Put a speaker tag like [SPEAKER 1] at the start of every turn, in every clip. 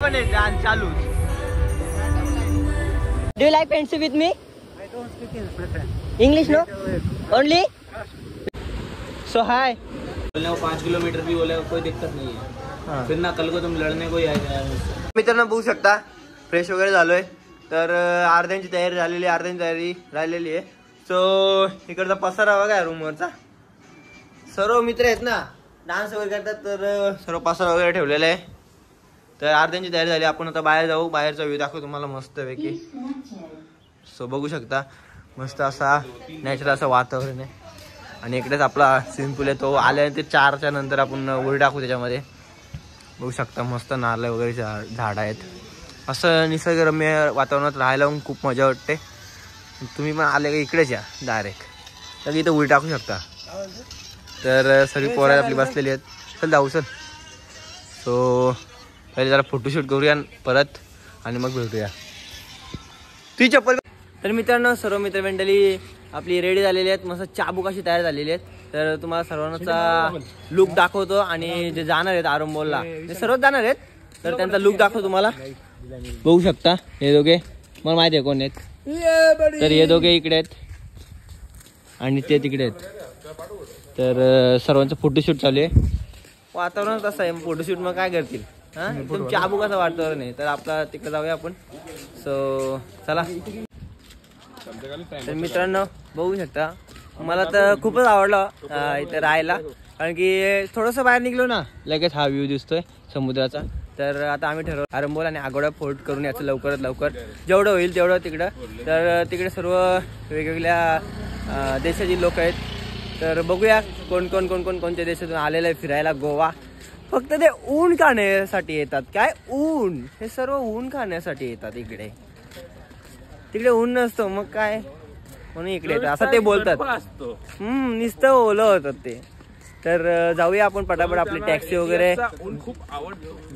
[SPEAKER 1] चालू. Do you like friendship with me?
[SPEAKER 2] I don't speak English.
[SPEAKER 1] English no? Only? So hi.
[SPEAKER 3] बोलने को 5 kilometre भी बोले कोई दिक्कत नहीं है. फिर ना कल को तुम लड़ने को ही आएगा.
[SPEAKER 1] मित्रांनो बघू शकता फ्रेश वगैरे झालोय. तर अर्ध्यांची तयारी झालेली आहे, अर्ध्यांची तयारी राहिलेली आहे. सो इकडचा पसारा बघा रूमवरचा. सर्व मित्र आहेत ना डान्स वगैरे करतात तर सर्व पसारा वगैरे ठेवलेला आहे. तर अर्ध्यांची तयारी झाली. आपण आता बाहेर जाऊ. बाहेरचा व्ह्यू दाखवू तुम्हाला मस्त पैकी. सो बघू शकता मस्त असा नॅचरल असं वातावरण आहे. आणि इकडेच आपला स्विमिंग पूल आहे. तो आल्यानंतर 4च्या नंतर आपण उडी टाकू त्याच्यामध्ये. बघू शकता मस्त नारळ वगैरे झाड आहेत. असं निसर्गरम्य वातावरणात राहायला पण खूप मजा वाटते. तुम्ही पण आले का इकडेच या डायरेक्ट तर इथं उडी टाकू शकता. तर सगळी पोरं आपली बसलेली आहेत. चल जाऊ सर. सो पहिले जरा फोटोशूट करूया परत आणि मग भेटूया. तुझी चप्पल. तर मित्रांनो सर्व मित्रमंडळी आपली रेडी झालेली आहेत. मस्त चाबूक अशी तयार झालेली आहेत. तर तुम्हाला सर्वांचा लुक दाखवतो. आणि जे जाणार आहेत आरंभोलला ते सर्वच जाणार आहेत. तर त्यांचा लुक दाखवतो तुम्हाला. बघू शकता हे दोघे मला माहिती आहे कोण आहेत. तर हे दोघे इकडे आहेत आणि ते तिकडे आहेत. तर सर्वांचं फोटोशूट चालू आहे. वातावरण कसं आहे फोटोशूट मग काय करतील हा एकदम चाबूक असं वातावरण आहे. तर आपला तिकडे जाऊया आपण. सो चला. तर मित्रांनो बघू शकता मला तर खूपच आवडलं इथं राहायला. कारण की थोडंसं बाहेर निघलो ना लगेच हा व्ह्यू दिसतोय समुद्राचा. तर आता आम्ही ठरवलं आरंभोल आणि आगोडा फोर्ट करून याचं लवकरात लवकर जेवढं होईल तेवढं तिकडं. तर तिकडे सर्व वेगवेगळ्या देशाची लोक आहेत. तर बघूया कोण कोण कोण कोण कोणत्या देशातून आलेलं आहे फिरायला. गोवा फक्त ते ऊन खाण्यासाठी येतात. काय ऊन हे सर्व ऊन खाण्यासाठी येतात इकडे. तिकडे ऊन नसतो मग काय म्हणून इकडे येतात असं ते बोलतात. नुसतं ओलं होतात ते. तर जाऊया आपण पटापट आपली टॅक्सी वगैरे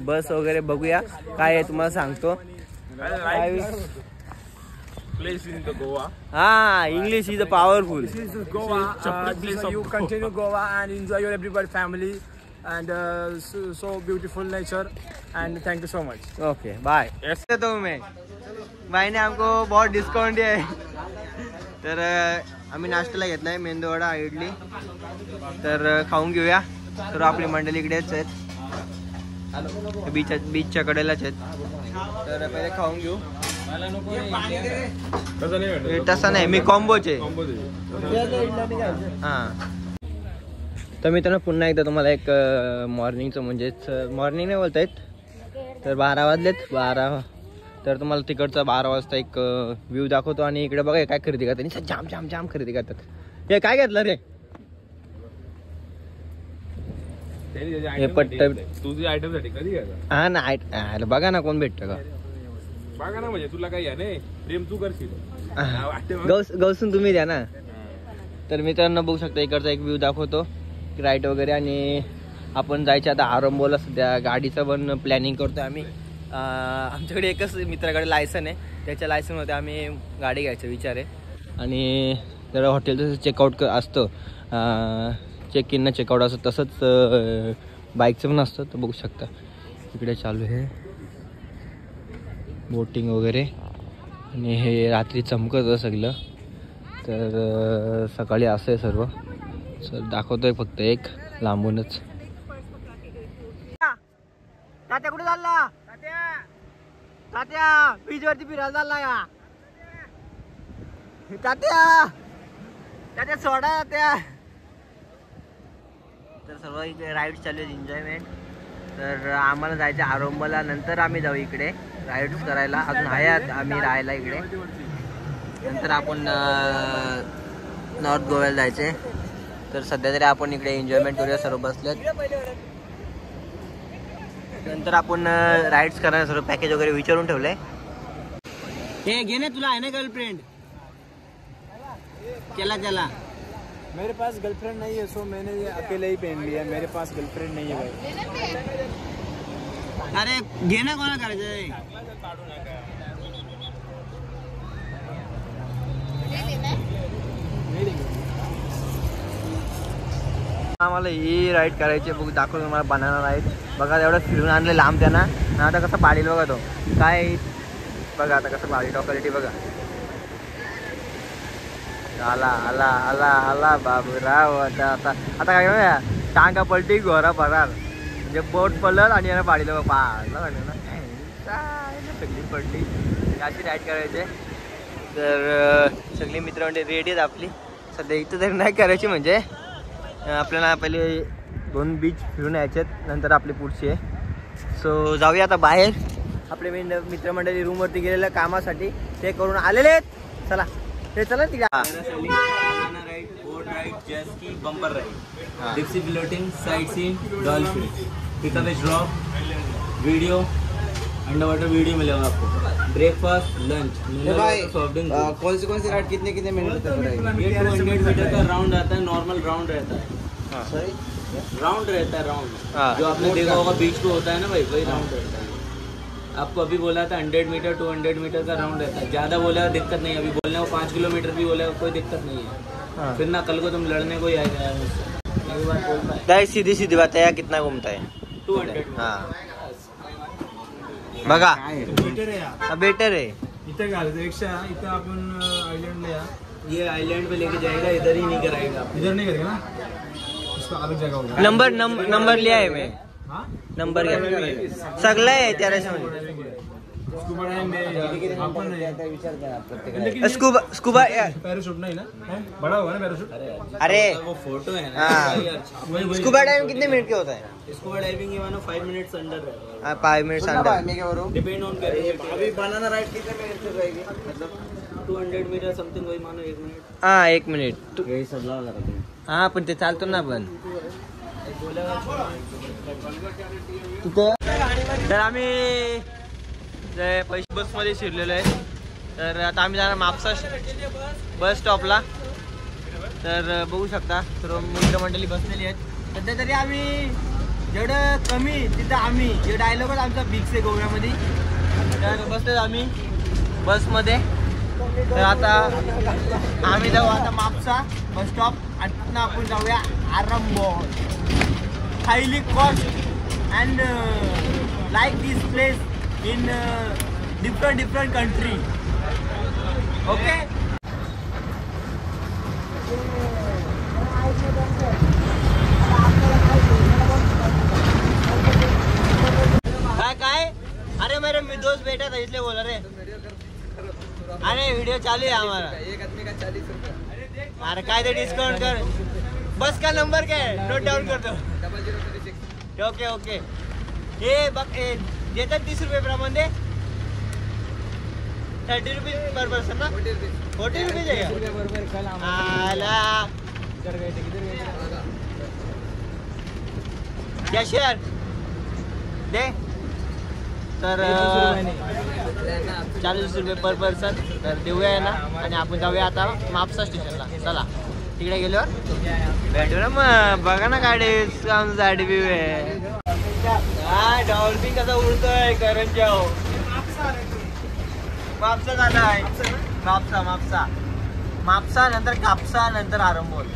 [SPEAKER 1] बस वगैरे बघूया काय आहे तुम्हाला सांगतो.
[SPEAKER 2] Place in the Goa.
[SPEAKER 1] English is a powerful.
[SPEAKER 2] This is Goa. You continue Goa and enjoy your everybody family and so beautiful nature and thank you so much.
[SPEAKER 1] Okay, bye.
[SPEAKER 2] Yes.
[SPEAKER 1] तो मैं भाई ने हमको बहुत discount दिया है. तर आम्ही नाश्त्याला घेतलाय मेंदूवडा इडली. तर खाऊन घेऊया. तर आपली मंडळी इकडेच आहेत बीचच्या कडेलाच आहेत. तर पहिले खाऊन घेऊ. तसं नाही मी कॉम्बोचे. हां तर मित्रांनो पुन्हा एकदा तुम्हाला एक मॉर्निंगचं म्हणजेच मॉर्निंग नाही बोलता येत. तर 12 वाजलेत 12. तर तुम्हाला तिकडचा 12 वाजता एक व्ह्यू दाखवतो. आणि इकडे बघा काय खरेदी करतात. जाम जाम जाम खरेदी करतात. हे काय घेतलं रे हे पट्ट
[SPEAKER 2] तुझी आयटम साठी कधी घ्यायचा.
[SPEAKER 1] हा ना बघा ना कोण भेटतं का
[SPEAKER 2] बघा ना म्हणजे तुला काही आहे प्रेम तू करशील.
[SPEAKER 1] गौसून तुम्ही द्या ना. तर मित्रांनो बघू शकता इकडचा एक व्ह्यू दाखवतो राईट वगैरे. आणि आपण जायचं आता आरंभोला. सध्या गाडीचं पण प्लॅनिंग करतोय आम्ही. आमच्याकडे एकच मित्राकडे लायसन आहे. त्याच्या लायसनमध्ये आम्ही गाडी घ्यायचा विचार आहे. आणि जर हॉटेलचं चेकआउट असतं चेक इन ना चेकआउट असतं तसंच बाईकचं पण असतं. तर बघू शकता इकडे चालू आहे बोटिंग वगैरे. आणि हे रात्री चमकतं सगळं. तर सकाळी असं आहे सर्व. सर दाखवतोय फक्त एक लांबूनच. तात्या कुठे चालला. तात्या बीच वरती फिरायला चालला का तात्या. तात्या सोडा तात्या. तर सर्व इकडे राईड्स चालू आहेत एन्जॉयमेंट. तर आम्हाला जायचं आरंभला. नंतर आम्ही जाऊ इकडे राईड्स करायला. अजून आहे आम्ही राहायला इकडे. नंतर आपण नॉर्थ गोव्याला जायचे. तर सध्या तरी आपण इकडे एन्जॉयमेंट करूया. सर्व बसलेत. नंतर आपण राईड्स करणार. सर्व पॅकेज वगैरे विचारून ठेवलंय. हे घे ना तुला आहे ना गर्लफ्रेंड. चला
[SPEAKER 2] मेरे पास गर्लफ्रेंड नहीं है सो मैंने ये अकेले ही पहन लिया. मेरे पास गर्लफ्रेंड नहीं है भाई.
[SPEAKER 1] अरे घे ना कोणा करायचंय. आम्हाला ही राईड करायची. बघ दाखवतो तुम्हाला बनाना राईड. बघा एवढं फिरून आणले लांब त्यांना. आता कसं पाडील बघा तो काय बघा आता कसं पाडी क्वालिटी बघा. आला आला आला आला बाबूराव. आता आता आता काय ना टांगा पलटी घोरा फरार म्हणजे बोट पडलं आणि याला पाडीलं पाडलं म्हणलं ना सगळी पडली अशी राईड करायचे. तर सगळी मित्र म्हणजे रेडी आहेत आपली सध्या. इथं तरी नाही करायची म्हणजे आपल्याला पहिले 2 बीच फिरून यायचे नंतर आपली पुढची आहे. सो जाऊया आता बाहेर. आपले मित्रमंडळी रूमवरती गेलेल्या कामासाठी ते करून आलेले आहेत. चला ते चला तिला
[SPEAKER 3] boat ride jet ski bumper ride deep sea floating sightseeing dolphin pickup and drop video under water video मिलेगा आपको ब्रेकफास्ट लंच सॉफ्ट ड्रिंक.
[SPEAKER 1] कौन सी राइड कितने मिनट तक रहेगी?
[SPEAKER 3] ये 200 मीटर का राउंड आता है. नॉर्मल राउंड रहता है. राउंड रहता है राउंड जो आपने देखा होगा बीच पे होता है ना भाई वही राउंड रहता है. आपको अभी बोला था 100 मीटर 200 मीटर का राउंड रहता है. ज़्यादा बोला दिक्कत नहीं. अभी बोलने को 5 किलोमीटर भी बोला कोई दिक्कत नहीं है. फिर ना कल को तुम लड़ने को ही आएगा.
[SPEAKER 1] सीधी सीधी बात है. कितना घूमता है?
[SPEAKER 3] 200.
[SPEAKER 1] हाँ बघा बेटर है.
[SPEAKER 2] इथे घालण्यापेक्षा इथं आपण आयलंडला या.
[SPEAKER 3] ये आइलैंड पे लेके जाएगा. इधर ही नहीं कराएगा.
[SPEAKER 2] इधर नहीं करेगा ना उसका अलग जगह होगा.
[SPEAKER 1] नंबर लिया है मैं.
[SPEAKER 2] हाँ
[SPEAKER 1] नंबर घ्या सगळं आहे 1300
[SPEAKER 2] स्कूबा डाइविंग में आपण नहीं.
[SPEAKER 1] स्कूबा
[SPEAKER 2] पैराशूट नहीं ना बड़ा होगा ना पैराशूट.
[SPEAKER 1] अरे
[SPEAKER 3] वो फोटो है ना.
[SPEAKER 1] हाँ स्कूबा डाइविंग कितने मिनट के होता है?
[SPEAKER 3] स्कूबा डाइविंग ये मानो 5 मिनट्स अंडर है.
[SPEAKER 1] 5 मिनट अंडर.
[SPEAKER 3] डिपेंड ऑन अभी बनाना राइड कितने मिनट तक रहेगी मतलब 200 मीटर समथिंग वही मानो 1 मिनट.
[SPEAKER 1] हाँ 1 मिनिट.
[SPEAKER 3] यही सब लावा.
[SPEAKER 1] हा पण ते चालतो ना पण तिथे. तर आम्ही पैसे बसमध्ये शिरलेलो आहे. तर आता आम्ही जाणार म्हापसा बस स्टॉपला. तर बघू शकता सर्व मित्रमंडळी बसलेली आहेत. सध्या तरी आम्ही जेवढं कमी तिथं आम्ही जे डायलॉगच आमचा फिक्स आहे गोव्यामध्ये. तर बसतोय आम्ही बसमध्ये. तर आता आम्ही जाऊ आता म्हापसा बस स्टॉप आणि तिथनं आपण जाऊया Arambol. Highly cost and like this place in different country. Okay काय अरे मेरे दोस्त बैठा था इसलिए बोला रे. अरे वीडियो चालू है हमारा. एक आदमी का 40 रुपये. अरे काय ते डिस्काउंट कर. बस का नंबर क्या है नोट डाउन कर दो. 0036. Okay okay. हे बघ देतात 30 रुपये प्रमाणे. 30 रुपीज पर पर्सन ना. 40 रुपीज आहे का? आला कॅशियर दे. तर 40 रुपये पर पर्सन. तर देऊया ना आणि आपण जाऊया आता म्हापसा स्टेशनला. चला तिकडे गेल्यावर भेटू ना मग. बघा ना गाडी साडी व्यू आहे. हा डॉल्फिन कसा उडतोय करंजा. म्हापसा झालाय. म्हापसा नंतर कापसा नंतर आरंबोल.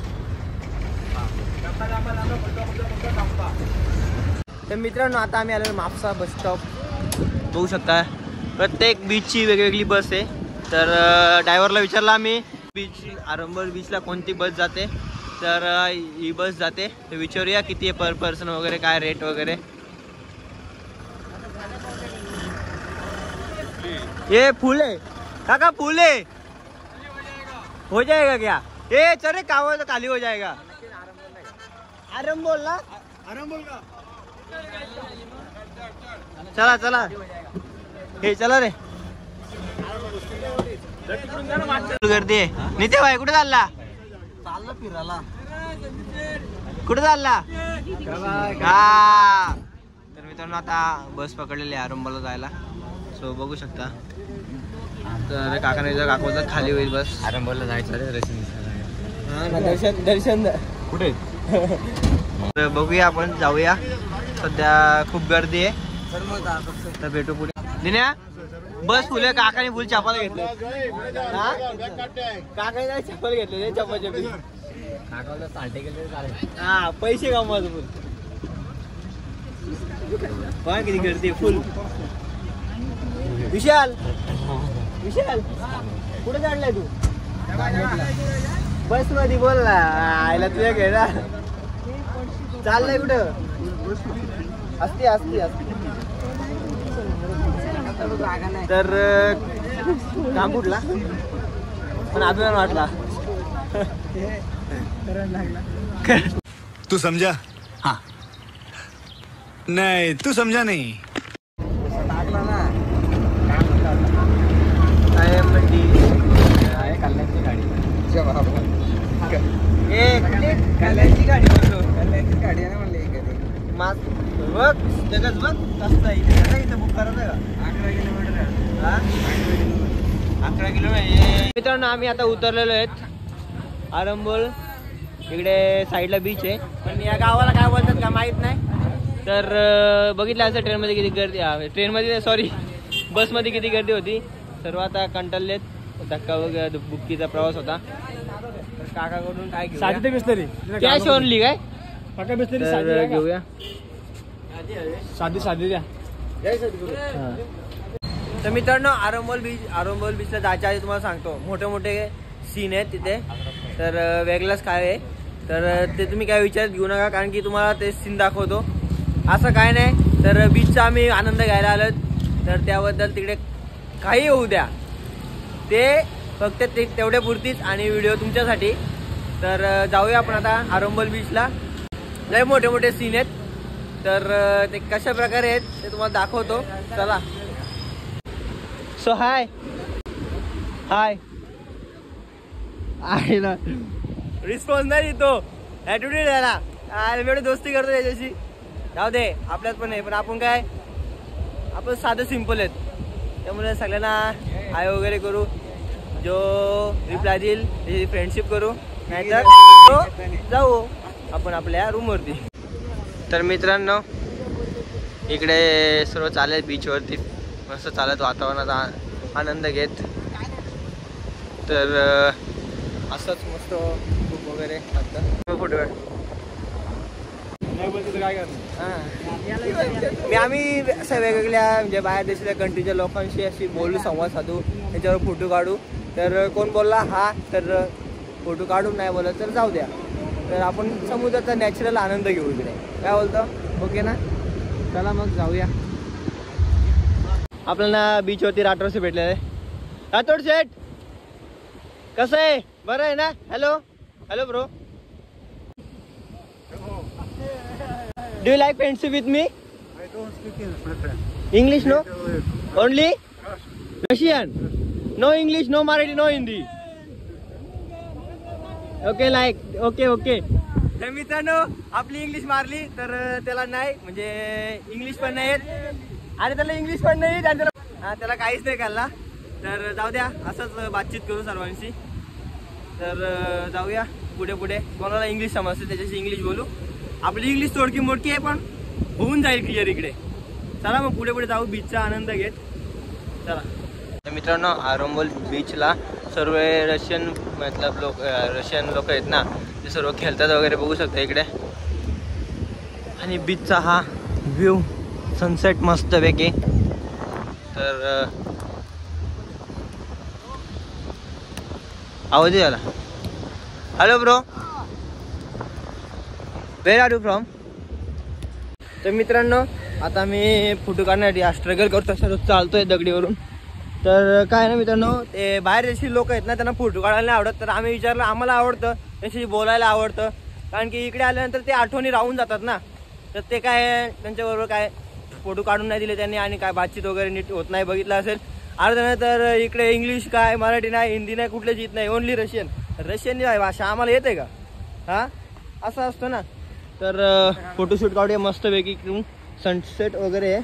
[SPEAKER 1] तर मित्रांनो आता आम्ही आलो म्हापसा बस स्टॉप. बघू शकता प्रत्येक बीचची वेगवेगळी बस आहे. तर ड्रायव्हरला विचारलं आम्ही बीच आरंबोल बीचला कोणती बस जाते. तर ही बस जाते. तर विचारूया किती आहे पर पर्सन वगैरे काय रेट वगैरे. ये फूल है काका फूल है. हो जाएगा क्या? ये चले कावा तो खाली हो जाएगा. आरंबोल ना. आरंबोल का चला चला हे चला रे. गर्दी आहे. नित्या भाई कुठे चालला? चालला फिरायला. कुठे चालला? हा तर मित्रांनो आता बस पकडलेली आहे आरंबोलला जायला. सो बघू शकता. तर काकाने काकूचा खाली होईल बस. आरंबोलला जायचं रे. दर्शन कुठे. तर बघूया आपण जाऊया. सध्या खूप गर्दी आहे. तर भेटू पुढे. दिन्या बस फुले काकाने फुल चप्पल घेतले. काकाने चप्पल घेतले चप्पल हा पैसे कमवायचं फुल. पहा किती गर्दी फुल. विशाल विशाल कुठे चढलाय तू? बस मध्ये. बोल ना आयला तुझ्या घेणार चाललंय कुठं? असते असते असते. तर काम कुठला पण अभिमान वाटला.
[SPEAKER 4] तू समझा? हाँ. नहीं तू समझा नहीं.
[SPEAKER 1] कल्याणची गाडी. कल्याणची गाडी म्हणतो. कल्याणची गाडी आहे ना म्हणले. बघ जगच बघ कसं आहे इथं बुक करायचं का? 11 किलोमीटर. 11 किलोमीटर. मित्रांनो आम्ही आता उतरलेलो आहेत आरंबोल. इकडे साईडला बीच आहे पण या गावाला काय बोलतात का माहित नाही. तर बघितलं असं ट्रेनमध्ये किती गर्दी. ट्रेनमध्ये सॉरी बसमध्ये किती गर्दी होती. सर्व आता कंटाळलेत. धक्का वगैरे बुक्कीचा प्रवास होता. काकाकडून काय घेऊ?
[SPEAKER 2] साधी बिस्लरी
[SPEAKER 1] कॅश ओनली काय?
[SPEAKER 2] पक्का बिस्लरी
[SPEAKER 1] तर घेऊया.
[SPEAKER 2] साधी साधी द्या.
[SPEAKER 1] तर मित्रांनो आरंबोल बीचला जायच्या आधी तुम्हाला सांगतो मोठे मोठे सीन आहेत तिथे. तर वेगळाच काय आहे तर ते तुम्ही काय विचारात घेऊ नका कारण की तुम्हाला ते सीन दाखवतो. असं काय नाही. तर बीचचा आम्ही आनंद घ्यायला आलो तर त्याबद्दल तिकडे काही होऊ द्या. ते फक्त ते तेवढ्या पुरतीच आणि व्हिडिओ तुमच्यासाठी. तर जाऊया आपण आता आरंबोल बीचला. लय मोठे मोठे सीन आहेत तर ते कशा प्रकारे आहेत ते तुम्हाला दाखवतो. चला. सो हाय हाय. आहे ना रिस्पॉन्स नाही देतो. ॲटिट्यूड द्यायला एवढी दोस्ती करतो त्याच्याशी. जाऊ दे आपल्यात पण आहे पण आपण काय आपण साधं सिम्पल आहेत त्यामुळे सगळ्यांना हाय वगैरे करू. जो रिप्लाय देईल त्याची फ्रेंडशिप करू नाहीतर जाऊ आपण आपल्या रूमवरती. तर मित्रांनो इकडे सर्व चालेल बीचवरती मस्त चालत वातावरणाचा आनंद घेत. तर असंच मस्त खूप वगैरे आता फोटो आम्ही असं वेगवेगळ्या म्हणजे बाहेर देशाच्या कंट्रीच्या लोकांशी अशी बोलू संवाद साधू त्याच्यावर फोटो काढू. तर कोण बोलला हा तर फोटो काढून नाही बोलत तर जाऊ द्या. तर आपण समुद्राचा नॅचरल आनंद घेऊ इकडे. काय बोलतो? ओके ना. चला मग जाऊया. आपल्याला बीचवरती राठोड से भेटलेलं आहे. राठोड सेठ कसं आहे? बरं आहे ना? Hello hello bro. Do you like friendship with me? English no only Russian. No English no Marathi no Hindi. Okay like okay okay. तर मित्रांनो आपली इंग्लिश मारली तर त्याला नाही म्हणजे इंग्लिश पण नाही येत आणि त्याला इंग्लिश पण नाही येत आणि त्याला काहीच नाही कळला. तर जाऊ द्या असंच बातचीत करू सर्वांशी. तर जाऊया पुढे पुढे. कोणाला इंग्लिश समजते त्याच्याशी इंग्लिश बोलू. आपली इंग्लिश थोडकी मोठी आहे पण होऊन जाईल क्लिअर इकडे. चला मग पुढे पुढे जाऊ बीचचा आनंद घेत. चला. तर मित्रांनो आरंबोल बीचला सर्व रशियन मतलब रशियन लोक आहेत ना ते सर्व खेळतात वगैरे बघू शकता इकडे. आणि बीचचा हा व्ह्यू सनसेट मस्त पैकी. तर आवाज झाला. Hello bro where are you from? तर मित्रांनो आता मी फोटो काढण्यासाठी स्ट्रगल करतो सर्व चालतोय दगडीवरून. तर काय ना मित्रांनो ते बाहेर देशी लोक आहेत ना त्यांना फोटो काढायला नाही आवडत. तर आम्ही विचारलं आम्हाला आवडतं त्यांच्याशी बोलायला आवडतं कारण की इकडे आल्यानंतर ते आठवणी राहून जातात ना. तर ते काय त्यांच्याबरोबर काय फोटो काढून नाही दिले त्यांनी आणि काय बातचीत वगैरे नीट होत नाही बघितलं असेल. अर्धा तर इकडे इंग्लिश काय मराठी नाही हिंदी नाही कुठलेच येत नाही ओनली रशियन. रशियन भाषा आम्हाला येते का? हा असं असतं ना. तर फोटोशूट काढूया मस्तपैकी. सनसेट वगैरे आहे.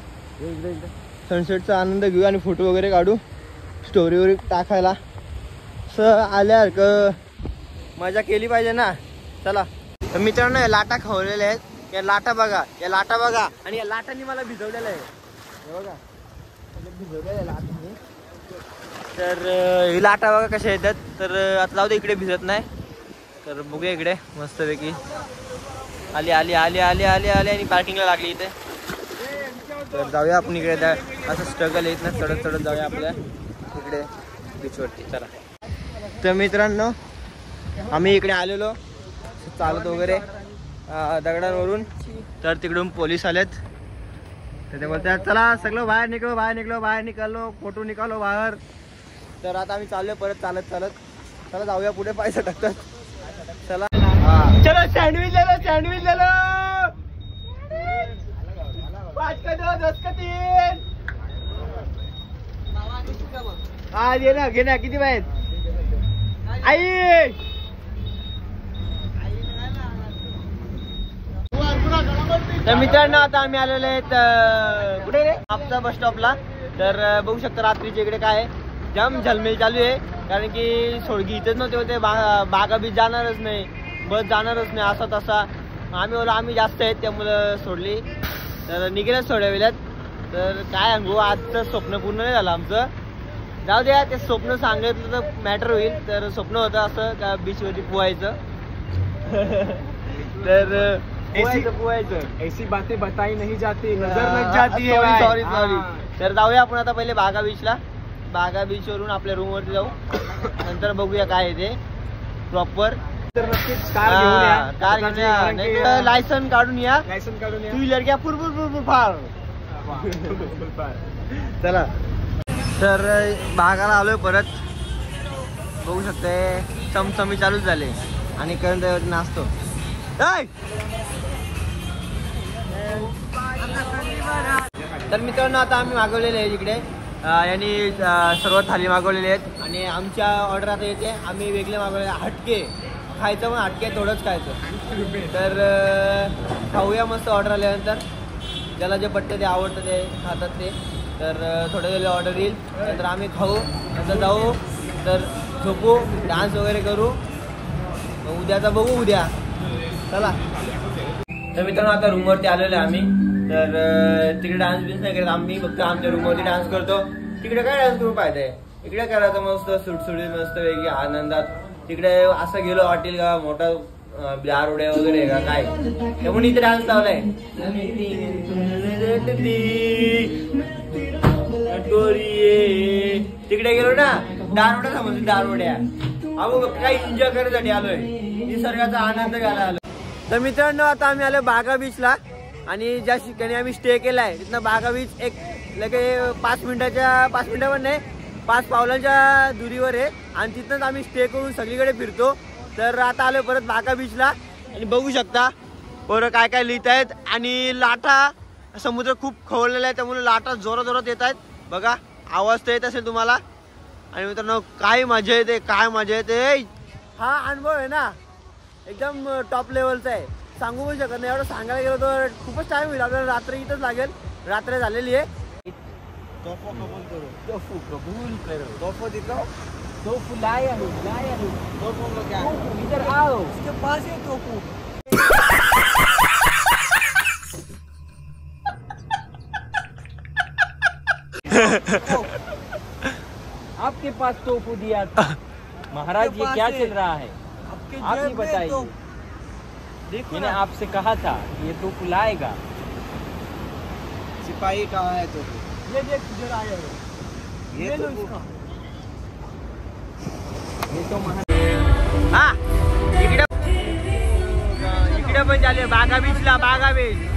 [SPEAKER 1] सनसेटचा आनंद घेऊ आणि फोटो वगैरे काढू स्टोरीवर टाकायला. असं आल्यासारखं मजा केली पाहिजे ना. चला. तर मित्रांनो या लाटा खवलेल्या आहेत. या लाटा बघा या लाटा बघा आणि या लाटांनी मला भिजवलेलं आहे. हे बघा भिजवलेलं लाटांनी. तर ही लाटा बघा कशा येतात. तर आता जाऊ दे इकडे भिजत नाही. तर बघूया इकडे मस्तपैकी आली आली आली आली आली आली आणि पार्किंगला लागली इथे. तर जाऊया आपण इकडे, असं स्ट्रगल येत ना, चढत चढत जाऊया आपल्या इकडे बीचवरती. चला. तर मित्रांनो आम्ही इकडे आलेलो चालत वगैरे दगडांवरून, तर तिकडून पोलीस आलेत. तर ते बोलतात चला सगळं बाहेर निघलो, बाहेर निघालो, फोटो निघालो बाहेर. तर आता आम्ही चाललोय परत चालत चालत. चला जाऊया पुढे, पैसा टाकतात. चला चलो सँडविच झालो 5 का 2 10 का 3. हा घे ना किती पाहिजे आई. तर मित्रांनो आता आम्ही आलेलो आहेत कुठे रे, आपचा बस स्टॉपला. तर बघू शकता रात्रीच्या इकडे काय जाम झलमेल चालू आहे, कारण की सोडगी इथेच नव्हते होते. बागा बीच जाणारच नाही, बस जाणारच नाही, असा तसा. आम्ही बोला आम्ही जास्त आहेत त्यामुळं सोडली. तर निघेलच सोडविल्यात. तर काय सांगू, आजचं स्वप्न पूर्ण नाही झालं आमचं. जाऊ द्या, ते स्वप्न सांगितलं तर मॅटर होईल. तर स्वप्न होतं असं का बीचवरती पोहायचं. तर पोहायचं
[SPEAKER 2] ऐसी बातें बताई नहीं जाती,
[SPEAKER 1] नजर लग जाती है. सॉरी. तर जाऊया आपण आता पहिले बागा बीचला. बागा बीच वरून आपल्या रूम वरती जाऊ, नंतर बघूया काय आहे ते प्रॉपर.
[SPEAKER 2] तर नक्कीच कार घेऊन या,
[SPEAKER 1] लायसन काढून या,
[SPEAKER 2] लायसन काढून या.
[SPEAKER 1] टू व्हीलर घ्या फुरफुर फार. चला. तर बागाला आलोय परत. बघू शकते चमचमी चालूच झाले आणि करंट नाचतो. तर मित्रांनो आता आम्ही मागवलेले आहे इकडे, यांनी सर्व थाली मागवलेले आहेत आणि आमच्या ऑर्डर आता येते. आम्ही वेगळे मागवले, हटके खायचं पण हटके थोडंच खायचं. तर खाऊया मस्त ऑर्डर आल्यानंतर. ज्याला जे पटतं ते आवडतं ते खातात ते. तर थोड्या वेळेला ऑर्डर येईल, नंतर आम्ही खाऊ, नंतर जाऊ, तर झोपू, डान्स वगैरे करू. उद्याचा बघू उद्या. चला. तर मित्रांनो आता रूमवरती आलेलो आहे आम्ही. तर तिकडे डान्स बिन्स नाही करत आम्ही, फक्त आमच्या रूमवरती डान्स करतो. तिकडे काय डान्स करू पाहिजे, इकडे करायचं मस्त सुटसुटीत मस्त वेगळी आनंदात. तिकडे असं गेलो वाटेल का मोठा दारोड्या वगैरे का काय, त्यामुळे इथे डान्स लावलाय. तिकडे गेलो ना दारोड्या समजून दारोड्या, अहो काही एन्जॉय करण्यासाठी आलोय, निसर्गाचा आनंद घ्यायला आलोय. तर मित्रांनो आता आम्ही आलो बागा बीचला आणि ज्या ठिकाणी आम्ही स्टे केलाय तिथनं बागा बीच एक लगे 5 मिनिटावर नाही 5 पावलांच्या दुरीवर आहे आणि तिथनंच आम्ही स्टे करून सगळीकडे फिरतो. तर आता आलो परत बागा बीचला आणि बघू शकता पोरं काय काय लिहित आहेत आणि लाटा, समुद्र खूप खवळलेला आहे त्यामुळे लाटा जोरात येत आहेत. बघा आवाज तर येत असेल तुम्हाला. आणि मित्रांनो काय मजा येते, हा अनुभव आहे ना एकदम टॉप लेवलचा आहे, सांगू पण शकत नाही. एवढं सांगायला गेलो तर खूपच टाइम होईल आपल्याला, रात्र इथंच लागेल. रात्र झालेली आहे. तोफो कबूल करो, तोफो दिखाओ, तोफो लाया हूँ, तोफो में क्या, इधर आओ, इसके पास है तोफो.
[SPEAKER 3] आपके पास तोफू दिया था महाराज, ये क्या चल रहा है आप ही बताइए. मैंने आपसे कहा था ये तोफू लाएगा.
[SPEAKER 1] सिपाही कहाँ है तोफू?
[SPEAKER 2] ये देख इधर आया है,
[SPEAKER 1] ये तो
[SPEAKER 3] हाँ
[SPEAKER 1] इकडे पण झाले बागा बीचला, बागा बीच.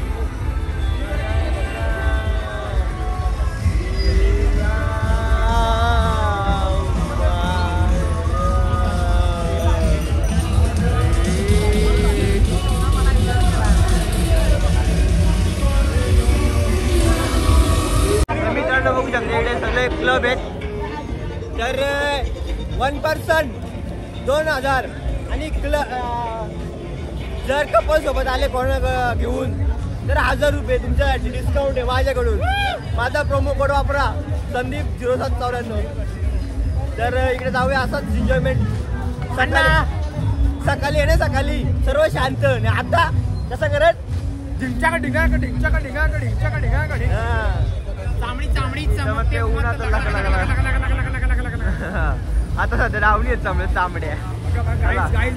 [SPEAKER 1] मित्रांनो बघू शकता इकडे सगळे क्लब आहेत. तर 1 पर्सन 2000 आणि जर कपल सोबत आले कोणा घेऊन तर 1000 रुपये तुमच्यासाठी डिस्काउंट आहे माझ्याकडून. माझा प्रोमो कोड वापरा संदीप 0794. तर इकडे जाऊया असाच एन्जॉयमेंट. सकाळी आहे ना, सकाळी सर्व शांत आणि आता कसं करत
[SPEAKER 2] ढिंचाका ढिंगाकडे चामडी चमकते उन्हात.
[SPEAKER 1] आता सध्या लावली आहेत चांबड्या.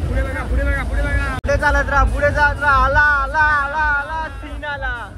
[SPEAKER 2] पुढे बघा
[SPEAKER 1] पुढे चालत राहा, पुढे जात राहा. आला सीन आला.